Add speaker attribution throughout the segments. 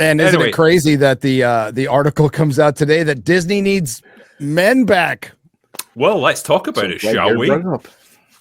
Speaker 1: And isn't it crazy that the article comes out today that Disney needs men back?
Speaker 2: Well, let's talk about it, shall we?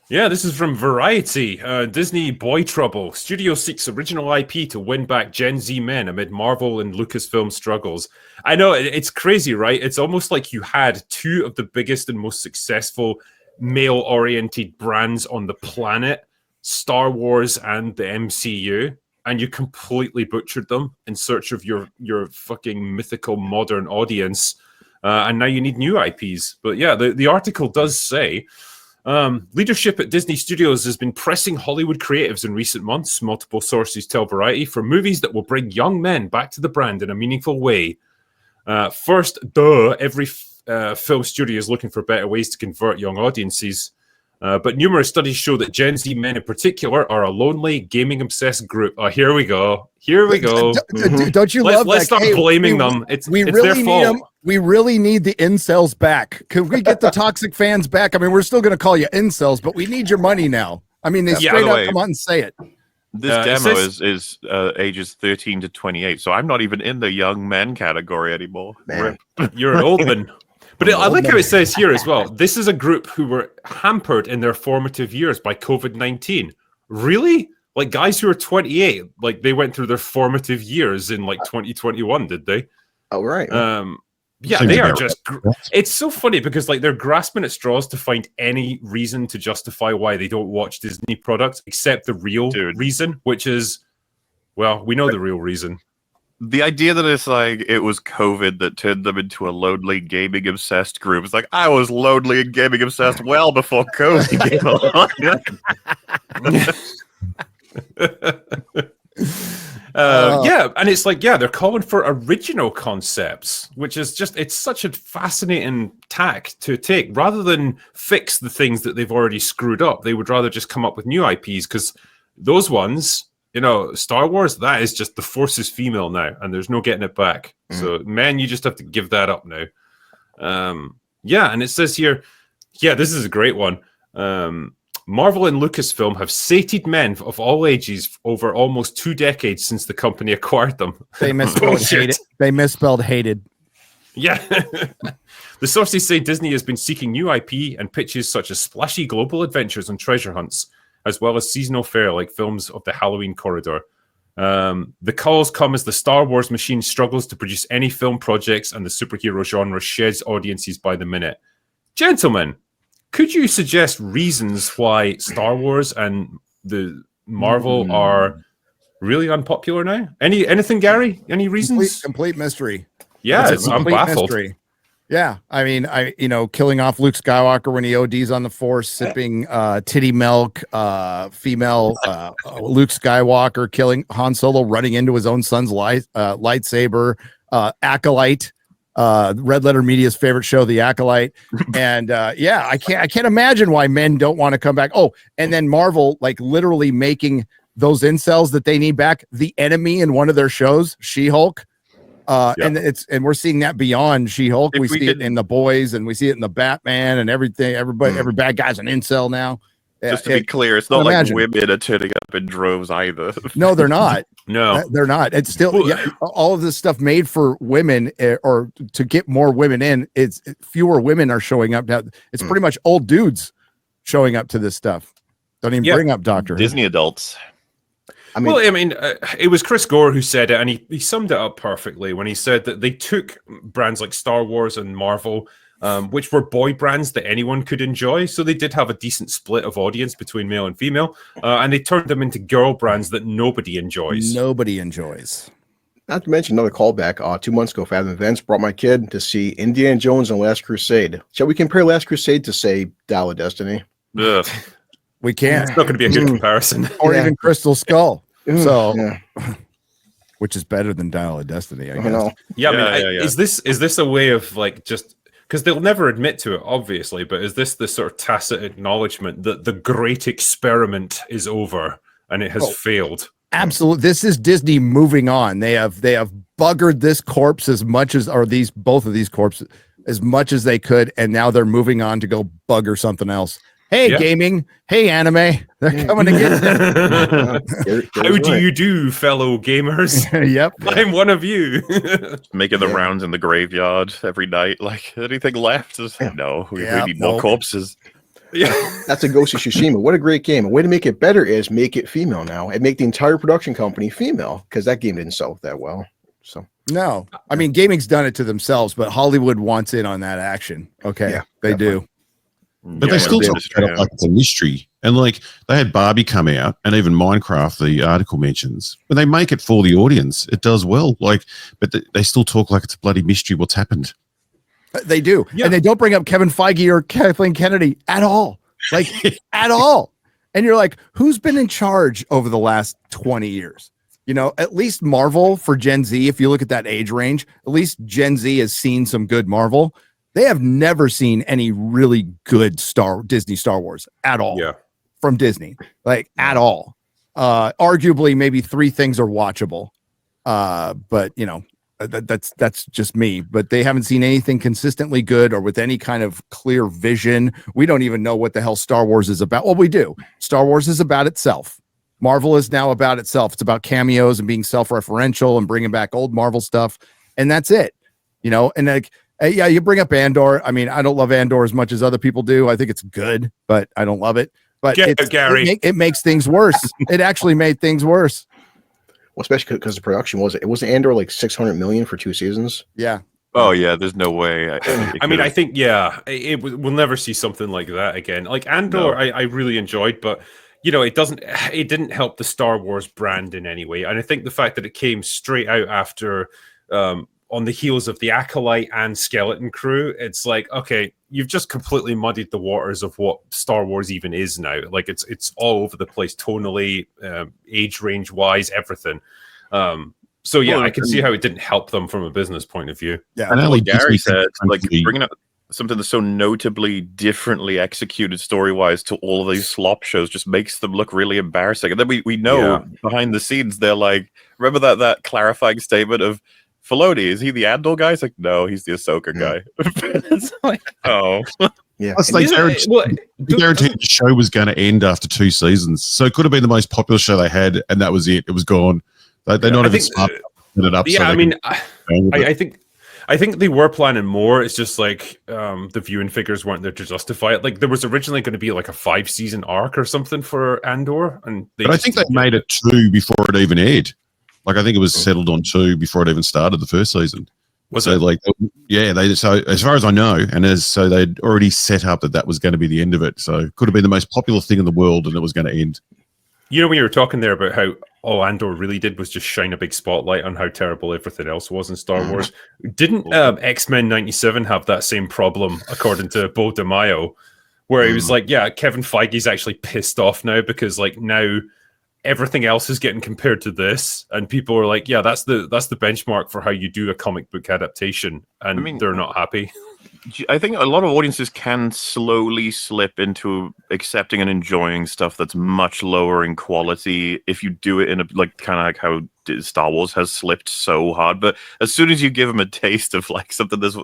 Speaker 2: Yeah, this is from Variety. Disney boy trouble. Studio seeks original IP to win back Gen Z men amid Marvel and Lucasfilm struggles. I know, it's crazy, right? It's almost like you had two of the biggest and most successful male-oriented brands on the planet, Star Wars and the MCU, and you completely butchered them in search of your fucking mythical modern audience. And now you need new IPs. But yeah, the article does say... leadership at Disney Studios has been pressing Hollywood creatives in recent months, multiple sources tell Variety, for movies that will bring young men back to the brand in a meaningful way. First, every film studio is looking for better ways to convert young audiences. But numerous studies show that Gen Z men in particular are a lonely, gaming-obsessed group. Oh, here we go. Here we go.
Speaker 1: Don't you love that?
Speaker 2: Let's stop blaming them. It's their fault.
Speaker 1: We really need the incels back. Could we get the toxic fans back? I mean, we're still going to call you incels, but we need your money now. I mean, they straight up come on and say it.
Speaker 3: This demo is ages 13 to 28, so I'm not even in the young men category anymore.
Speaker 2: Man. You're an old man. But I like how it says here as well, this is a group who were hampered in their formative years by COVID-19. Really? Like guys who are 28, like they went through their formative years in like 2021, did they?
Speaker 4: Oh, right.
Speaker 2: Yeah, they are just... It's so funny because like they're grasping at straws to find any reason to justify why they don't watch Disney products, except the real reason, which is, well, we know the real reason.
Speaker 3: The idea that it's like it was COVID that turned them into a lonely gaming obsessed group. It's like I was lonely and gaming obsessed well before COVID came along.
Speaker 2: Yeah, and it's like, yeah, they're calling for original concepts, which is just, it's such a fascinating tack to take. Rather than fix the things that they've already screwed up, they would rather just come up with new IPs, because those ones, you know, Star Wars, that is just, the Force is female now, and there's no getting it back. So, man, you just have to give that up now. Yeah, and it says here, yeah, this is a great one. Marvel and Lucasfilm have sated men of all ages over almost 2 decades since the company acquired them.
Speaker 1: They misspelled hated. They misspelled hated.
Speaker 2: Yeah. The sources say Disney has been seeking new IP and pitches such as splashy global adventures and treasure hunts, as well as seasonal fare like films of the Halloween corridor. The calls come as the Star Wars machine struggles to produce any film projects, and the superhero genre sheds audiences by the minute. Gentlemen, could you suggest reasons why Star Wars and the Marvel are really unpopular now? Anything, Gary? Any reasons?
Speaker 1: Complete mystery.
Speaker 2: Yeah, I'm baffled.
Speaker 1: Mystery. Yeah, I mean, killing off Luke Skywalker when he ODs on the Force, sipping titty milk, female Luke Skywalker killing Han Solo, running into his own son's lightsaber, Acolyte, Red Letter Media's favorite show, The Acolyte, and yeah, I can't imagine why men don't want to come back. Oh, and then Marvel like literally making those incels that they need back the enemy in one of their shows, She-Hulk. And we're seeing that beyond She-Hulk. We see it in The Boys, and we see it in the Batman, and everything. Every bad guy's an incel now.
Speaker 3: Just to be clear, it's not like women are turning up in droves either.
Speaker 1: No, they're not.
Speaker 2: No,
Speaker 1: they're not. It's still all of this stuff made for women, or to get more women in. It's fewer women are showing up now. It's pretty much old dudes showing up to this stuff. Don't even bring up Doctor
Speaker 3: Disney adults.
Speaker 2: I mean, it was Chris Gore who said it, and he summed it up perfectly when he said that they took brands like Star Wars and Marvel, which were boy brands that anyone could enjoy. So they did have a decent split of audience between male and female, and they turned them into girl brands that nobody enjoys.
Speaker 1: Nobody enjoys.
Speaker 4: Not to mention another callback. 2 months ago, Fathom Events brought my kid to see Indiana Jones and Last Crusade. Shall we compare Last Crusade to, say, Dial of Destiny?
Speaker 2: Ugh.
Speaker 1: We can't.
Speaker 2: It's not going to be a good comparison.
Speaker 1: Or even Crystal Skull. So, which is better than Dial of Destiny, I guess.
Speaker 2: Is this a way of like just because they'll never admit to it, obviously, but is this the sort of tacit acknowledgement that the great experiment is over and it has failed?
Speaker 1: Absolutely. This is Disney moving on. They have buggered this corpse as much as, or both of these corpses as much as they could, and now they're moving on to go bugger something else. Hey, gaming. Hey, anime. They're coming to get you.
Speaker 2: How do you do, fellow gamers?
Speaker 1: Yep.
Speaker 2: I'm one of you.
Speaker 3: Making the rounds in the graveyard every night. Like, anything left? No, we need more corpses.
Speaker 2: Yeah,
Speaker 4: that's a Ghost of Tsushima. What a great game. A way to make it better is make it female now and make the entire production company female, because that game didn't sell that well. So
Speaker 1: no, I mean, gaming's done it to themselves, but Hollywood wants in on that action. Okay,
Speaker 4: Yeah,
Speaker 1: they
Speaker 4: definitely.
Speaker 1: do.
Speaker 5: But they still talk about it like it's a mystery. And like they had Barbie come out, and even Minecraft, the article mentions, when they make it for the audience, it does well. Like, but they still talk like it's a bloody mystery what's happened.
Speaker 1: They do. Yeah. And they don't bring up Kevin Feige or Kathleen Kennedy at all. Like, at all. And you're like, who's been in charge over the last 20 years? You know, at least Marvel for Gen Z, if you look at that age range, at least Gen Z has seen some good Marvel. They have never seen any really good Disney Star Wars at all.
Speaker 2: Yeah.
Speaker 1: From Disney. Like, at all. Arguably, maybe 3 things are watchable. But, you know, that's just me, but they haven't seen anything consistently good or with any kind of clear vision. We don't even know what the hell Star Wars is about. Well, we do. Star Wars is about itself. Marvel is now about itself. It's about cameos and being self-referential and bringing back old Marvel stuff. And that's it, you know? And like, yeah, you bring up Andor. I mean, I don't love Andor as much as other people do. I think it's good, but I don't love it. But
Speaker 2: Gary,
Speaker 1: it makes things worse. It actually made things worse.
Speaker 4: Well, especially because the production wasn't Andor like 600 million for 2 seasons.
Speaker 1: Yeah.
Speaker 3: Oh yeah, there's no way.
Speaker 2: I mean, I think we'll never see something like that again. Like Andor, no. I really enjoyed, but you know, it didn't help the Star Wars brand in any way. And I think the fact that it came straight out after, on the heels of the Acolyte and Skeleton Crew, it's like, okay, you've just completely muddied the waters of what Star Wars even is now. Like it's all over the place tonally, age range wise, everything. So yeah, I can see how it didn't help them from a business point of view.
Speaker 3: Yeah, and like Gary said, like bringing up something that's so notably differently executed story-wise to all of these slop shows just makes them look really embarrassing. And then we know behind the scenes they're like, remember that clarifying statement of Filoni, is he the Andor guy? It's like, no, he's the Ahsoka guy. It's like, oh.
Speaker 4: Yeah.
Speaker 5: Plus, they guaranteed the show was going to end after 2 seasons. So it could have been the most popular show they had, and that was it. It was gone. They're not even smart to it up.
Speaker 2: Yeah, I mean, I think they were planning more. It's just like the viewing figures weren't there to justify it. Like there was originally going to be like a 5-season arc or something for Andor, but
Speaker 5: I think they made it 2 before it even aired. Like I think it was settled on 2 before it even started the first season. So like, yeah, so as far as I know, so they'd already set up that was going to be the end of it. So it could have been the most popular thing in the world, and it was going to end.
Speaker 2: You know, when you were talking there about how all Andor really did was just shine a big spotlight on how terrible everything else was in Star Wars. Didn't X-Men 97 have that same problem, according to Bo DeMaio, where he was like, yeah, Kevin Feige's actually pissed off now because like now everything else is getting compared to this, and people are like, yeah, that's the benchmark for how you do a comic book adaptation, and I mean, they're not happy.
Speaker 3: I think a lot of audiences can slowly slip into accepting and enjoying stuff that's much lower in quality if you do it in a like kind of like how Star Wars has slipped so hard. But as soon as you give them a taste of like something that's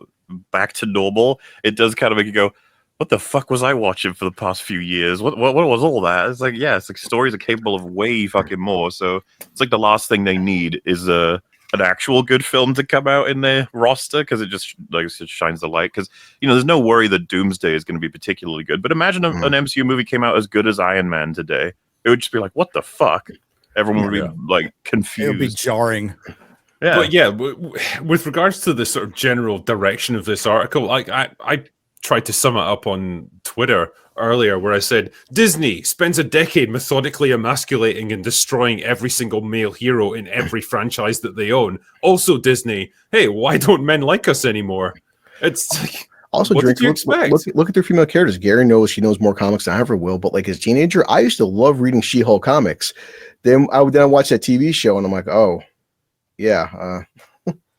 Speaker 3: back to normal, it does kind of make you go, what the fuck was I watching for the past few years? What was all that? It's like, yeah, it's like stories are capable of way fucking more. So it's like the last thing they need is an actual good film to come out in their roster, because it just like it shines the light. Because you know, there's no worry that Doomsday is going to be particularly good. But imagine an MCU movie came out as good as Iron Man today. It would just be like, what the fuck? Everyone would be like confused.
Speaker 1: It would be jarring.
Speaker 2: Yeah, but yeah, with regards to the sort of general direction of this article, like I tried to sum it up on Twitter earlier, where I said Disney spends a decade methodically emasculating and destroying every single male hero in every franchise that they own. Also, Disney, hey, why don't men like us anymore? It's like,
Speaker 4: also,
Speaker 2: what
Speaker 4: Drake,
Speaker 2: did you expect?
Speaker 4: Look at their female characters. Gary knows she knows more comics than I ever will, but like as a teenager, I used to love reading She-Hulk comics. Then I watch that TV show, and I'm like, oh, yeah.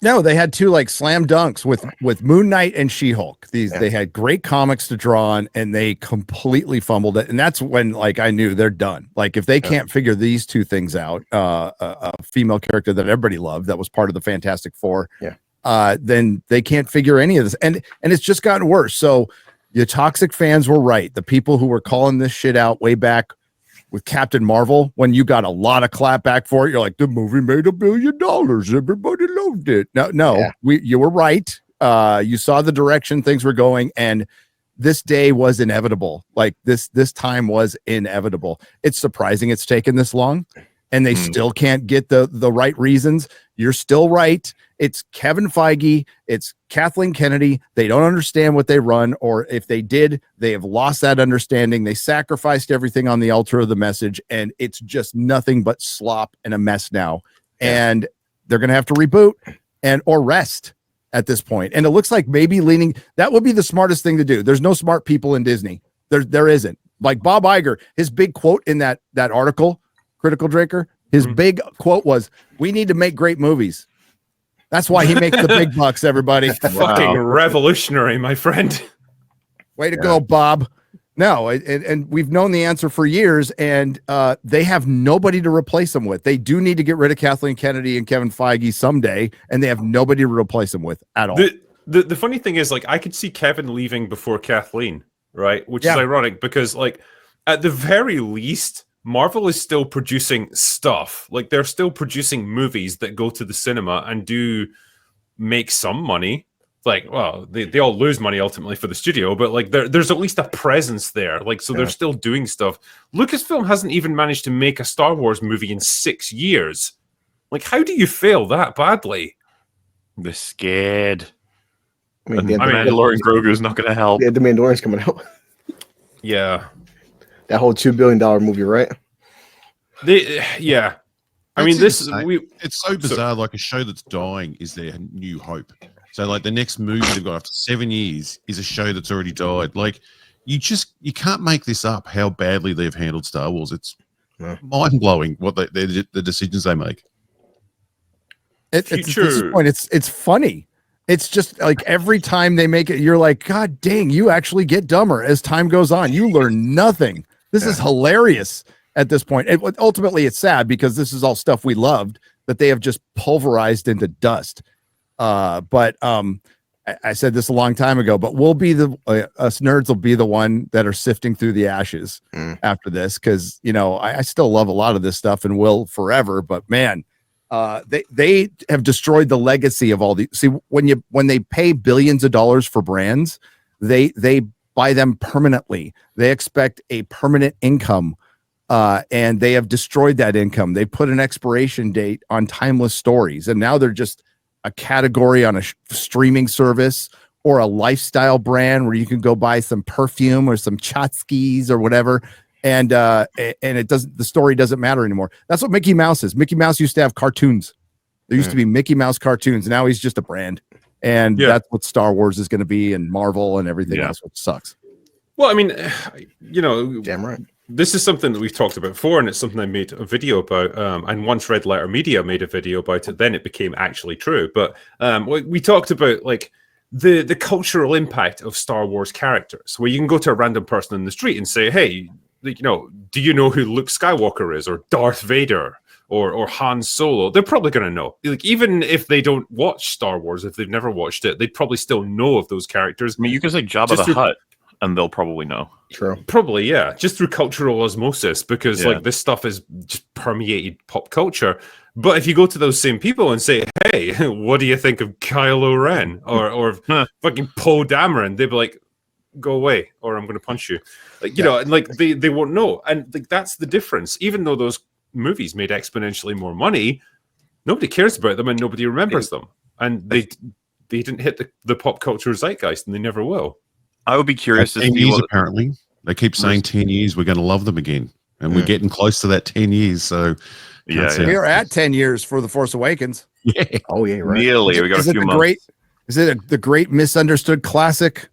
Speaker 1: No, they had 2 like slam dunks with Moon Knight and She-Hulk. They had great comics to draw on, and they completely fumbled it. And that's when like I knew they're done. Like if they can't figure these 2 things out, a female character that everybody loved that was part of the Fantastic Four, then they can't figure any of this. And it's just gotten worse. So You toxic fans were right. The people who were calling this shit out way back with Captain Marvel, when you got a lot of clap back for it, you're like, the movie made $1 billion. Everybody loved it. No, you were right. You saw the direction things were going, and this day was inevitable. Like this time was inevitable. It's surprising it's taken this long, and they still can't get the right reasons. You're still right. It's Kevin Feige. It's Kathleen Kennedy. They don't understand what they run, or if they did, they have lost that understanding. They sacrificed everything on the altar of the message, and it's just nothing but slop and a mess now. And they're going to have to reboot or rest at this point. And it looks like maybe that would be the smartest thing to do. There's no smart people in Disney. There isn't. Like Bob Iger, his big quote in that article, Critical Draker, his big quote was, "We need to make great movies." That's why he makes the big bucks, everybody.
Speaker 2: Fucking revolutionary, my friend.
Speaker 1: Way to go, Bob. No, and we've known the answer for years, and they have nobody to replace them with. They do need to get rid of Kathleen Kennedy and Kevin Feige someday, and they have nobody to replace them with at all.
Speaker 2: The funny thing is, like, I could see Kevin leaving before Kathleen, right? Which is ironic because, like, at the very least, Marvel is still producing stuff. Like, they're still producing movies that go to the cinema and do make some money. Like, well, they all lose money ultimately for the studio, but like there's at least a presence there. Like, so they're still doing stuff. Lucasfilm hasn't even managed to make a Star Wars movie in 6 years. Like, how do you fail that badly?
Speaker 3: They're scared.
Speaker 4: I mean,
Speaker 3: Mandalorian Grogu is not going to help.
Speaker 4: Yeah, the Mandalorian's coming out.
Speaker 2: Yeah.
Speaker 4: That whole $2 billion movie, right?
Speaker 2: I mean,
Speaker 5: it's so bizarre. Like, a show that's dying is their new hope. So, like, the next movie they've got after 7 years is a show that's already died. Like, you can't make this up. How badly they've handled Star Wars. It's mind blowing what the decisions they make.
Speaker 1: At this point, it's funny. It's just like every time they make it, you're like, God dang, you actually get dumber as time goes on. You learn nothing. This is hilarious at this point. Ultimately, it's sad because this is all stuff we loved that they have just pulverized into dust. But I said this a long time ago, but we'll be us nerds will be the one that are sifting through the ashes after this. Cause I still love a lot of this stuff and will forever, but man, they have destroyed the legacy of all these. See, when they pay billions of dollars for brands, they buy them permanently. They expect a permanent income. And they have destroyed that income. They put an expiration date on timeless stories. And now they're just a category on a streaming service or a lifestyle brand where you can go buy some perfume or some tchotchkes or whatever. And the story doesn't matter anymore. That's what Mickey Mouse is. Mickey Mouse used to have cartoons. There used to be Mickey Mouse cartoons. Now he's just a brand. And that's what Star Wars is going to be, and Marvel and everything else, which sucks.
Speaker 2: Well, I mean,
Speaker 4: damn right.
Speaker 2: This is something that we've talked about before, and it's something I made a video about. And once Red Letter Media made a video about it, then it became actually true. But we talked about like the cultural impact of Star Wars characters, where you can go to a random person in the street and say, "Hey, do you know who Luke Skywalker is, or Darth Vader, or Han Solo?" They're probably going to know. Like, even if they don't watch Star Wars, if they've never watched it, they'd probably still know of those characters.
Speaker 3: I mean, you can say Jabba the Hutt, and they'll probably know.
Speaker 4: True.
Speaker 2: Probably, yeah. Just through cultural osmosis, because like this stuff is just permeated pop culture. But if you go to those same people and say, "Hey, what do you think of Kylo Ren or fucking Poe Dameron?" They'd be like, "Go away, or I'm going to punch you." Like, and like they won't know. And like that's the difference. Even though those movies made exponentially more money, nobody cares about them and nobody remembers them. And they didn't hit the pop culture zeitgeist, and they never will.
Speaker 3: I would be curious to
Speaker 5: 10
Speaker 3: see
Speaker 5: years, apparently. They keep saying 10 years, we're going to love them again. And we're getting close to that 10 years. So,
Speaker 1: we're at 10 years for The Force Awakens.
Speaker 5: Yeah.
Speaker 4: Oh, yeah, right.
Speaker 3: Nearly. We got a few months.
Speaker 1: Is it the great misunderstood classic?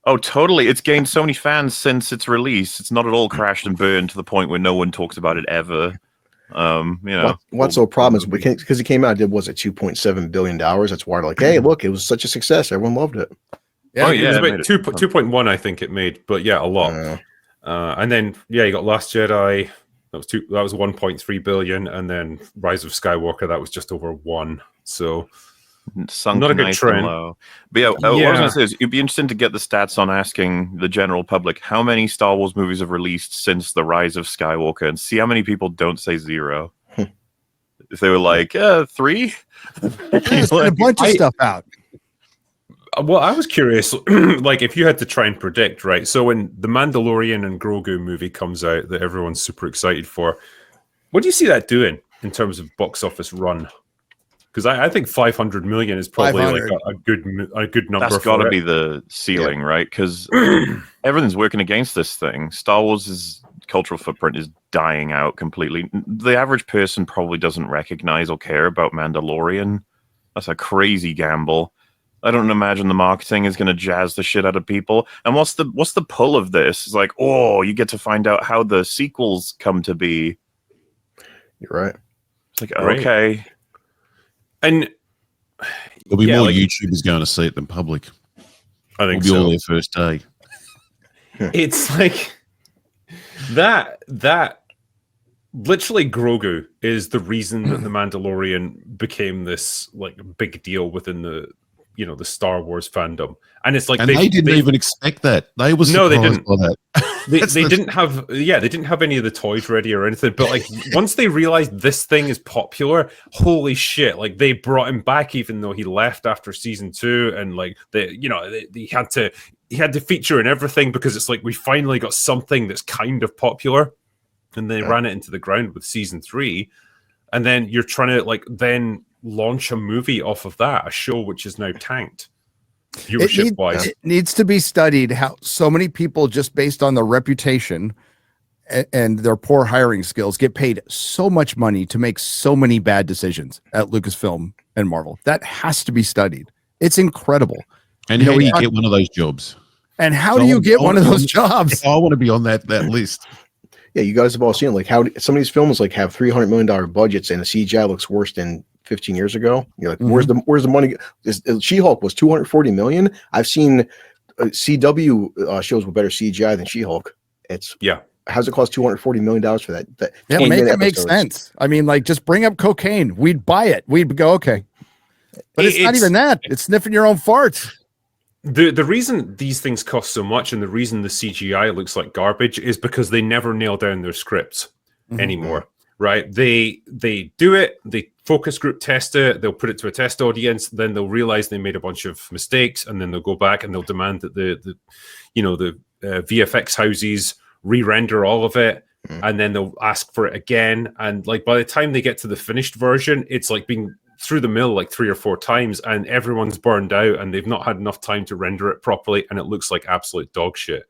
Speaker 3: Oh, totally. It's gained so many fans since its release. It's not at all crashed and burned to the point where no one talks about it ever.
Speaker 4: What's the problem is because it came out, it was at $2.7 billion. That's why they're like, hey, look, it was such a success. Everyone loved it.
Speaker 2: Yeah, it was about 2.1, I think it made, but a lot. And then you got Last Jedi. That was 1.3 billion, and then Rise of Skywalker, that was just over 1. So
Speaker 3: Sunk
Speaker 2: Not a good
Speaker 3: nice
Speaker 2: trend.
Speaker 3: and low. But yeah, what I was
Speaker 2: Yeah.
Speaker 3: going to say is it'd be interesting to get the stats on asking the general public how many Star Wars movies have released since the rise of Skywalker, and see how many people don't say 0. If they were like 3,
Speaker 1: There's been a bunch of stuff out.
Speaker 2: Well, I was curious, like if you had to try and predict, right? So when the Mandalorian and Grogu movie comes out that everyone's super excited for, what do you see that doing in terms of box office run? Because I think 500 million is probably like a good number.
Speaker 3: That's got to be the ceiling, right? Because everything's working against this thing. Star Wars' cultural footprint is dying out completely. The average person probably doesn't recognize or care about Mandalorian. That's a crazy gamble. I don't imagine the marketing is going to jazz the shit out of people. And what's the pull of this? It's like, oh, you get to find out how the sequels come to be.
Speaker 4: You're right.
Speaker 3: It's like, okay.
Speaker 2: And
Speaker 5: there'll be more YouTubers going to see it than public.
Speaker 2: I think
Speaker 5: It'll be
Speaker 2: so.
Speaker 5: all their first day.
Speaker 2: It's like that literally Grogu is the reason that the Mandalorian became this like big deal within the the Star Wars fandom. And it's like
Speaker 5: they didn't even expect that. They were surprised
Speaker 2: they didn't.
Speaker 5: by that.
Speaker 2: They didn't have they didn't have any of the toys ready or anything, but like once they realized this thing is popular, holy shit, like they brought him back even though he left after season 2, and like he had to feature in everything because it's like we finally got something that's kind of popular, and they ran it into the ground with season 3, and then you're trying to like then launch a movie off of that, a show which is now tanked. Viewership-wise,
Speaker 1: it needs to be studied how so many people, just based on their reputation and their poor hiring skills, get paid so much money to make so many bad decisions at Lucasfilm and Marvel. That has to be studied. It's incredible.
Speaker 5: And how do you get one of those jobs?
Speaker 1: And how do you get one of those jobs?
Speaker 5: I want to be on that list.
Speaker 4: Yeah, you guys have all seen like how some of these films like have $300 million budgets and the CGI looks worse than 15 years ago. You're like, where's the money? She-Hulk was 240 million. I've seen CW shows with better CGI than She-Hulk. How's it cost $240 million for that?
Speaker 1: Make it make sense. I mean, like, just bring up cocaine. We'd buy it. We'd go, okay. But it's not even that. It's sniffing your own farts.
Speaker 2: The reason these things cost so much and the reason the CGI looks like garbage is because they never nail down their scripts anymore. Right? They do it, they focus group test it, they'll put it to a test audience, then they'll realize they made a bunch of mistakes, and then they'll go back and they'll demand that the VFX houses re-render all of it, and then they'll ask for it again. And like by the time they get to the finished version, it's like being through the mill like 3 or 4 times, and everyone's burned out and they've not had enough time to render it properly, and it looks like absolute dog shit.